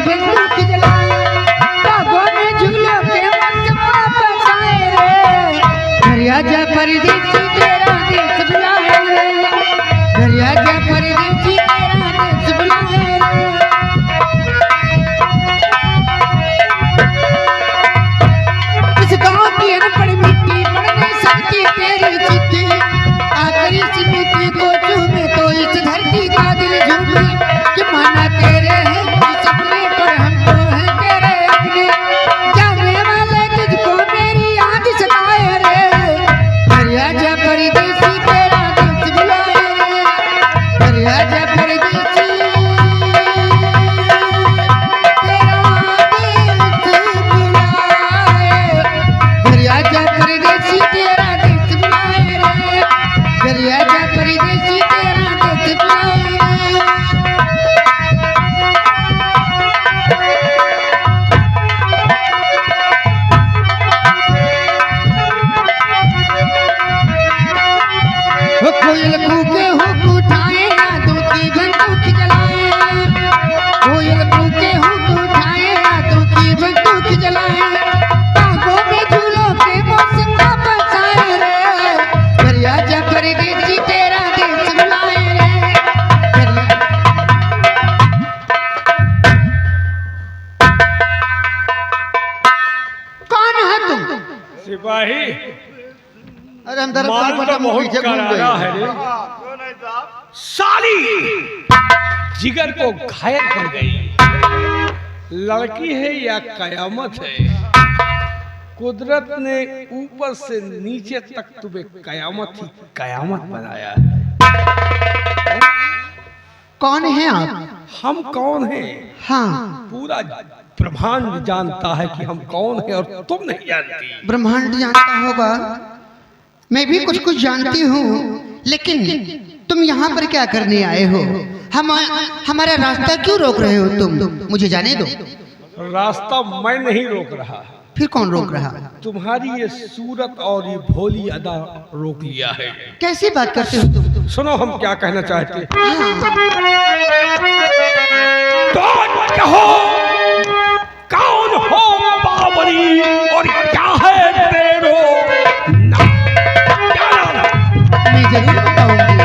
बंदूक जलाए, बागों में झूलों के मौसम वापस आए रे। घर आजा परदेसी तेरा देश बुलाए रे, घर आजा परदेसी तेरा देश बुलाए रे। इस गाँव की अनपढ़ मिट्टी पढ़ नहीं सकती तेरी चिट्ठी, आखिरी इस मिट्टी को चूमे तो इस धरती का दिल झूमे कि माना तेरे हैं कुछ सपने पर हम तो हैं तेरे अपने, जाने वाले तुझको मेरी याद सताए रे। घर आजा परदेसी तेरा देश बुलाए रे, घर आजा परदेसी तेरा देश बुलाए, घर आजा परदेसी तेरा देश बुलाए रे, घर आजा परदेसी तेरा देश बुलाए रे। वो कोयल कूके हुक उठाए, यादों की बंदूक जलाए, कोयल कूके हुक उठाए, यादों की बंदूक जलाए, बागों में झूलों के मौसम वापस आए रे। घर आजा परदेसी तेरा देश बुलाए रे, कौन है तुम? सिपाही अरे हम दरबार मालूम पर तो बहुत पीछे घूम करारा है गए। रे। साली जिगर को घायल कर गई। लड़की है या कयामत है? कुदरत ने ऊपर से नीचे तक तुम्हें कयामत ही कयामत बनाया है। कौन है आप? हम कौन हैं? हाँ, पूरा ब्रह्मांड जानता है कि हम कौन हैं और तुम नहीं जानती। ब्रह्मांड जानता होगा, मैं भी कुछ कुछ जानती हूँ, लेकिन तुम यहाँ पर क्या करने आए हो? हमारा रास्ता क्यों रोक रहे हो तुम? मुझे जाने दो। रास्ता मैं नहीं रोक रहा, फिर कौन रोक रहा? तुम्हारी ये सूरत और ये भोली अदा रोक लिया है। कैसी बात करते हो तुम? सुनो हम क्या कहना चाहते हैं। हाँ। तो कहो कौन हो बाबरी और क्या है तेरो नाम? क्या नाम है? मैं जरूर बताऊंगी।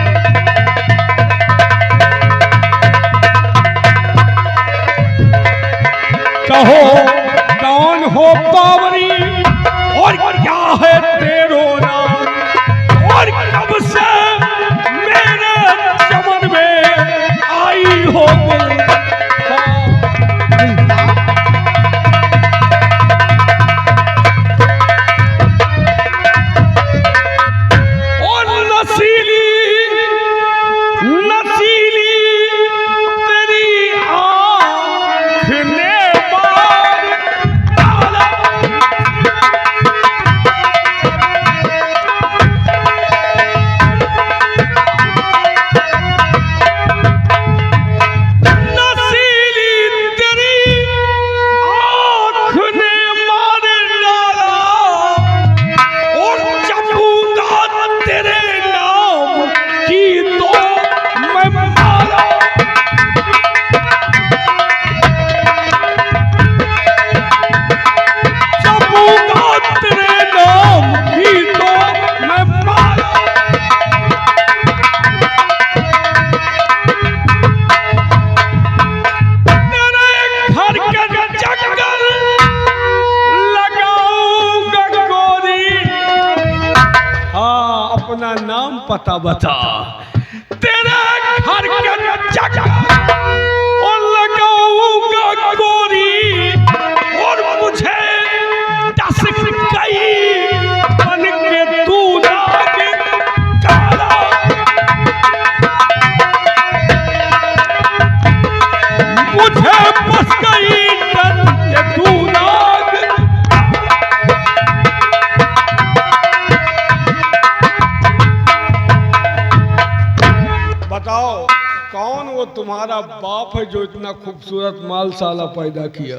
कहो कौन हो बाबरी और क्या है तेरो नाम, और कब से मेरे चमन में आई हो और नसीली नसीली तेरी आँख ने मार डाला। नसीली तेरी आँख ने मार डाला और जपूंगा तेरे नाम की तो मैं मारा। जपूंगा तेरे नाम की तो मैं मारा। तेरे घर के चक्कर लगाऊंगा गोरी। हाँ, अपना नाम पता बता। तेरे घर के चक्कर और लगाऊंगा गोरी, और मुझे डस गई बन के तू नाग काला। मुझे बस गई डर के तू नाग। बताओ कौन वो तुम्हारा बाप है जो इतना खूबसूरत माल साला पैदा किया?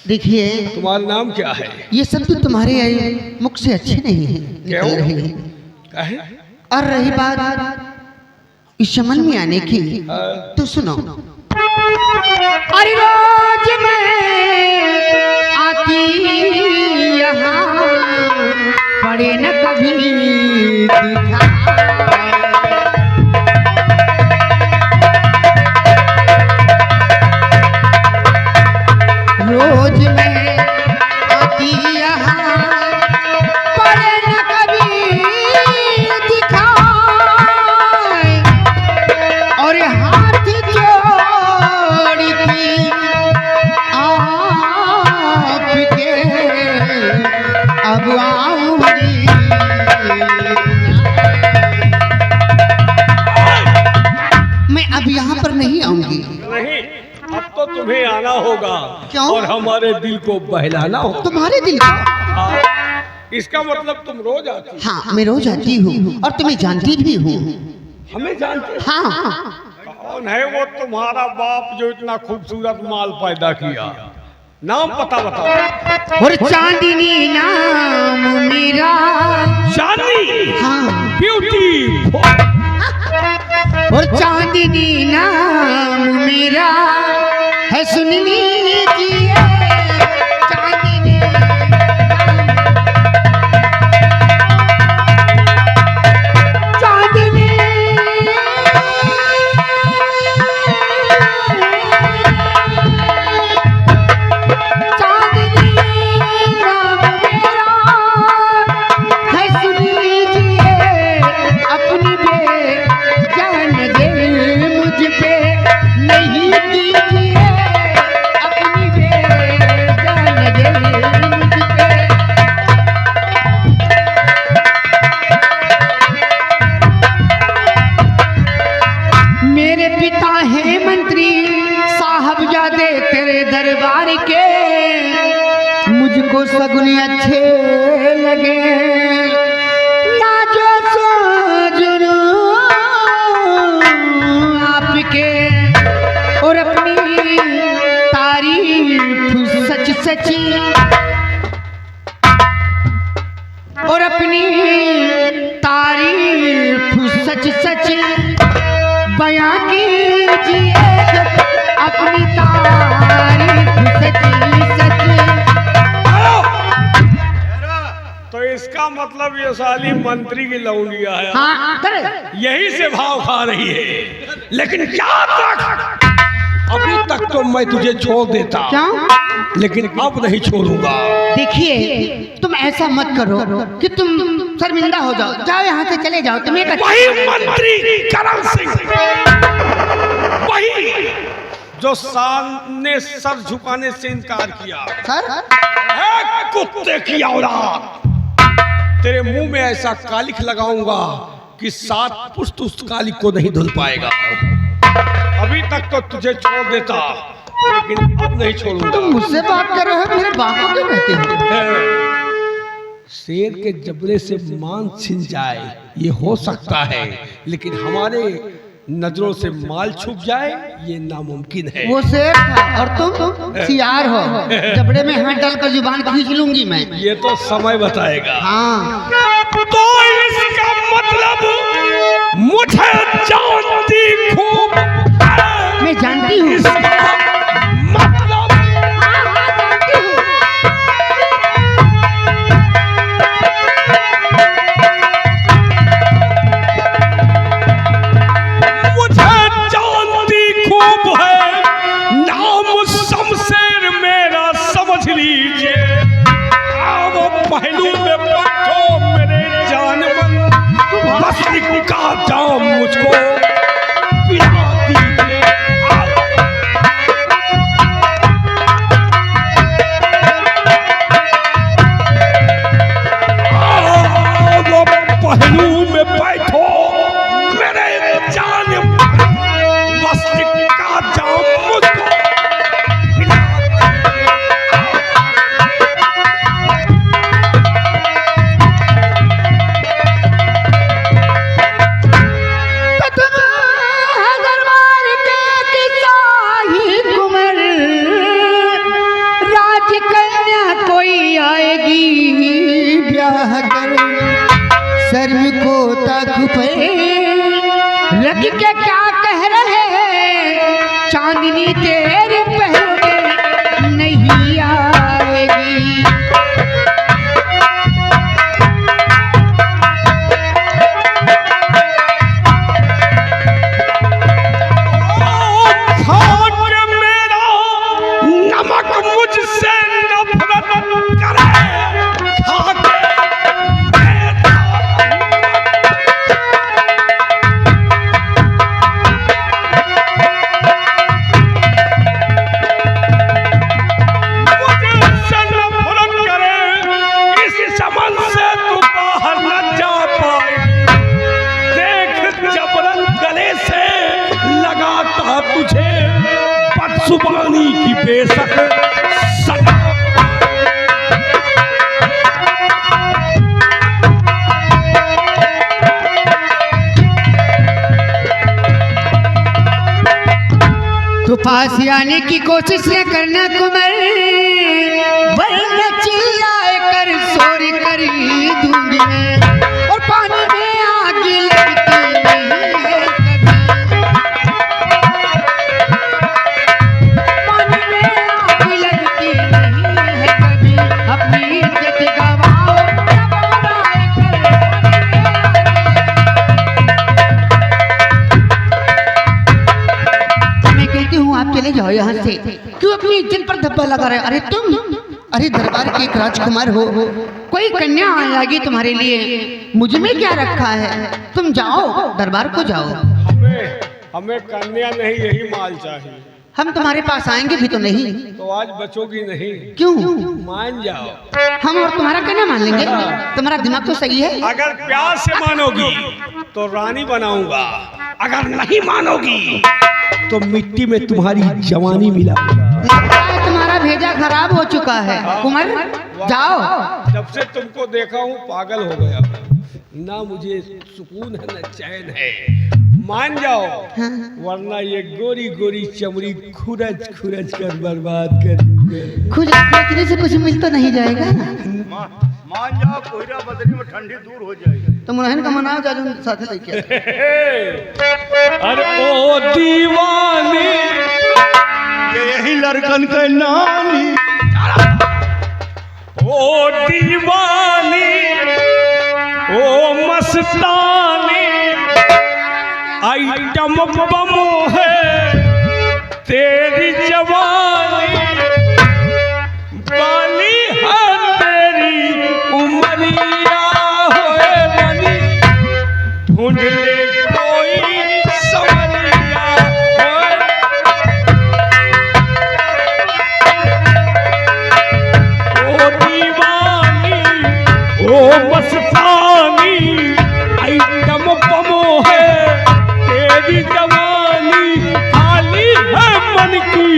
देखिए, तुम्हारा नाम क्या है? ये सब तो तुम्हारे मुख से अच्छे नहीं है क्यों? निकल रहे हैं। कहे? और रही बात इस चमन में आने की, तो सुनो। अरे रोज मैं दिखाना होगा। क्यों? और हमारे दिल को बहलाना होगा। तुम्हारे दिल को? हाँ, इसका मतलब तुम रोज आती हो। हाँ, मैं रोज आती हूँ और तुम्हें जानती भी हूँ। हमें जानते हो? हाँ। कौन है वो तुम्हारा बाप जो इतना खूबसूरत माल पैदा किया? नाम पता बताओ। और चांदनी नाम मेरा। चांदनी? हाँ। ब्यूटी। और चांदनी नाम मेरा है, सुन लीजिए। चांदनी चांदनी चांदनी नाम मेरा है, सुन लीजिए। अपनी जान दे मुझ पे नहीं कीजिए। अपनी जान दे मुझ पे। मेरे पिता हैं मंत्री साहबजादे तेरे दरबार के। मुझको सगुन अच्छे लगे ना जो सोजुनू आपके। और अपनी तारीफ सच सची, और अपनी तारीफ सच सच बयां कीजिए। अपनी तारीफ सच सच। तो इसका मतलब ये साली मंत्री की लौंडिया है। हाँ, करे। यही से भाव खा रही है। लेकिन याद रख, अभी तक तो मैं तुझे छोड़ देता, क्यों? लेकिन अब नहीं छोड़ूंगा। देखिए, तुम ऐसा मत करो कि तुम शर्मिंदा हो जाओ। जाओ यहाँ से, चले जाओ। तुम्हें वही मंत्री करण सिंह, वही जो सामने सर झुकाने से इनकार किया। सर? है कुत्ते की औलाद, तेरे मुंह में ऐसा कालिख लगाऊंगा कि 7 पुश्त उस कालिख को नहीं धुल पाएगा। अभी तक तो तुझे छोड़ देता, लेकिन अब नहीं छोड़ूंगा। तुम मुझसे बात कर रहे हो, मेरे बाप को क्यों कहते हो? शेर के जबड़े से मांस छिन जाए ये हो सकता है, लेकिन हमारे नजरों से माल छुप जाए ये नामुमकिन है। वो शेर था और तुम सियार हो। जबड़े में हाथ डालकर जुबान खींच लूंगी मैं। ये तो समय बताएगा। हाँ। तो इसका मतलब मुझे जानती खूब है। मैं जानती हूँ। मतलब जानती हूँ। मुझे जानती खूब है, नाम शमशेर मेरा समझ लीजिए। अब पहलू में बैठो मेरे जानवर, बस का जाम मुझको पिला दीजिए। पहलू में बैठो मेरे जानवर, बस का जाम मुझको पिला दीजिए। दरबार के किसाही कुंवर, राजकन्या कोई आएगी ब्याह कर। शर्म को तक पे रख के क्या कह रहे हैं? चांदनी तेरे पहलू में नहीं आएगी। नमक मुझसे नफरत करे, खाके बेशक सदा। तो पास आने की कोशिश न करना कुमर, वरना चिल्लाए कर शोर कर दूंगी मैं, और पानी में आग लगती नहीं है कभी, पानी में आग लगती नहीं है कभी, अपनी इज्जत गवाओ दबाए कर हूँ आप चले जाओ यहाँ से, क्यों अपनी इज्जत पर धब्बा लगा रहे? अरे तुम, अरे दरबार के एक राजकुमार हो, कोई कन्या आ जाएगी तुम्हारे लिए, मुझ में क्या रखा है? तुम जाओ, दरबार को जाओ। हमें कन्या नहीं, यही माल चाहिए। हम तुम्हारे पास आएंगे भी तो नहीं। तो आज बचोगी नहीं। क्यों? मान जाओ। हम और तुम्हारा कन्या मान लेंगे। तुम्हारा दिमाग तो सही है। अगर प्यार से मानोगी तो रानी बनाऊंगा, अगर नहीं मानोगी तो मिट्टी में तुम्हारी जवानी मिला। तुम्हारा भेजा खराब हो चुका है कुमार, जाओ। जब से तुमको देखा हूँ पागल हो गया, ना मुझे सुकून है ना चैन है। मान जाओ, वरना ये गोरी गोरी चमड़ी खुरच खुरच कर बर्बाद कर दूंगा। खुरचने से कुछ मिल तो नहीं जाएगा। मान जाओ, कोयरा बदली में ठंडी दूर हो जाएगी। तो मुराहन का मनाओ, जादू साथ लेके। अरे ओ दीवानी, यही लड़कन के नानी। ओ दीवानी, ओ मस्तानी, आइटम बम है तेरी जवानी, बाली है तेरी उमरिया होए रानी, ढूंढ ले कोई सवरिया होए। ओ दीवानी, ओ मस्तानी, आइटम बम है तेरी जवानी, खाली है मन की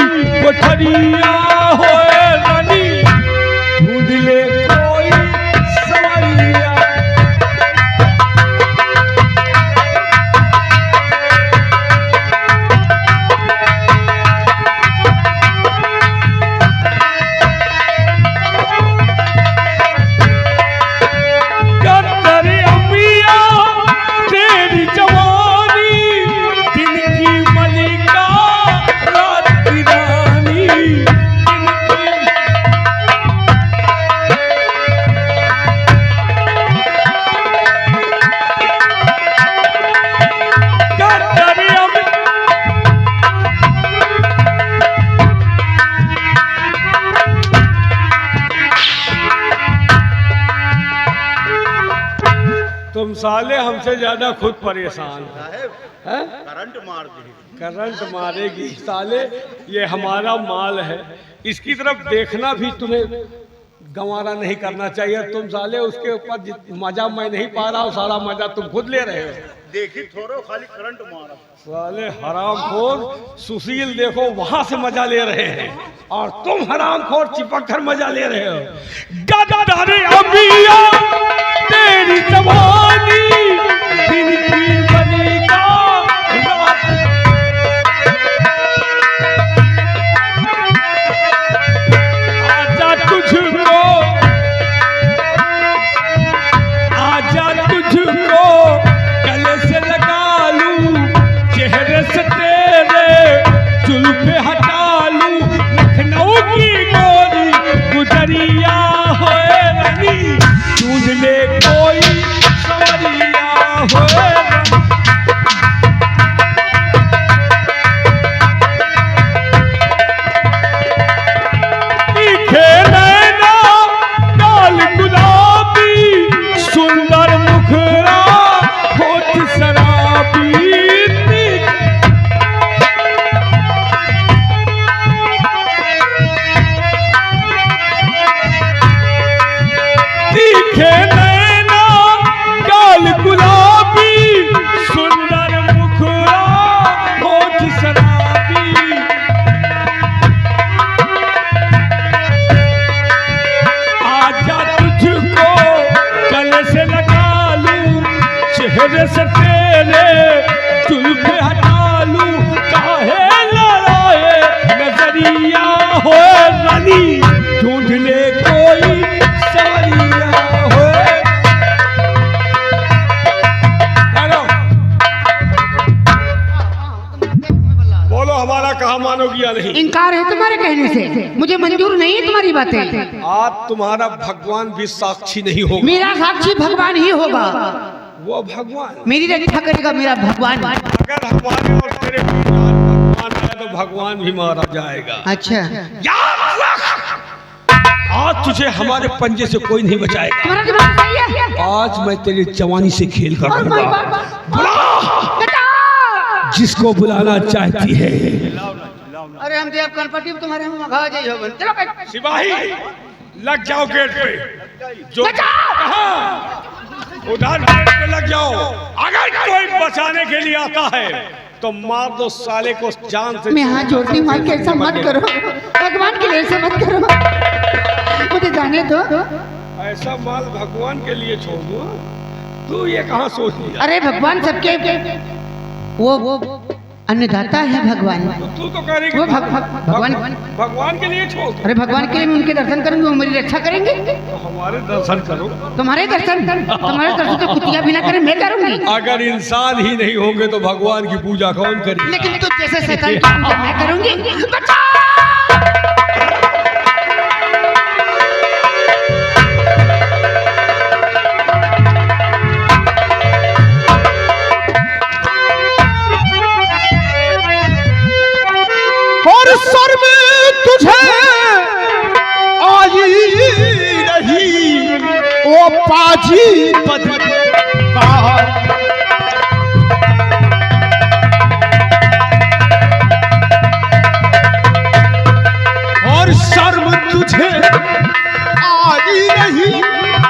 कोठरिया होए रानी, ढूंढ ले कोई सवरिया। तुम साले हमसे ज्यादा खुद परेशान हैं? करंट मार दी। करंट मारेगी साले, ये हमारा माल है, इसकी तरफ देखना भी तुम्हें गंवारा नहीं करना चाहिए। तुम साले उसके ऊपर मजा मैं नहीं पा रहा हूँ, सारा मजा तुम खुद ले रहे हो। देखी थोड़ो, खाली करंट मारा। साले हरामखोर सुशील देखो वहां से मजा ले रहे हैं, और तुम हरामखोर चिपक कर मजा ले रहे हो। गद्दारी अमिया तेरी जवानी, दिन की बनी का रात। आजा तुझको, आजा तुझको गले से लगा लूं, चेहरे से तेरे जुल्फे हटा लूं, लखनऊ की गोरी गुजरिया होए रानी, ढूंढ ले कोई रानी ढूंढ ले कोई सवरिया हो। हेलो, बोलो हमारा कहा मानोगी या नहीं? इनकार है तुम्हारे कहने से, मुझे मंजूर नहीं है तुम्हारी बातें। आज तुम्हारा भगवान भी साक्षी नहीं होगा। मेरा साक्षी भगवान ही होगा। वो भगवान मेरी रक्षा करेगा मेरा भगवान। अगर हमारे और तेरे बीच आज भगवान है तो भगवान भी मारा जाएगा। अच्छा, याद रख, आज तुझे हमारे पंजे से कोई नहीं बचाएगा। तुम्हारा दिमाग सही है। आज मैं तेरी जवानी से खेल कर और रहूंगा। बुला बेटा! जिसको बुलाना चाहती है। अरे हम देव कनपटी तुम्हारे हम मगा जाइए। चलो बेटा। सिपाही लग जाओ गेट पे। जो कहाँ? उधर गेट पे लग जाओ। अगर कोई बचाने के लिए आता है तो मार दो साले को जान से। मैं हाथ जोड़ती हूँ, कैसा मत करो, भगवान के लिए ऐसा मत करो, मुझे जाने दो। ऐसा माल भगवान के लिए छोड़ दो, तू ये कहाँ सोच लिया? अरे भगवान सबके वो अन्नदाता है भगवान। तू तो करेगी वो भगवान भगवान के लिए छोड़ दो। अरे भगवान के लिए मैं उनके दर्शन करूंगी, वो मेरी रक्षा करेंगे। तो हमारे दर्शन करो। तुम्हारे दर्शन तो कुतिया भी ना करे, मैं करूंगी। अगर इंसान ही नहीं होंगे तो भगवान की पूजा कौन करेगा? लेकिन तू जैसे शैतान की पूजा मैं करूंगी। बचा! और सर में तुझे आई नहीं ओ पाजी पद का। और शर्म तुझे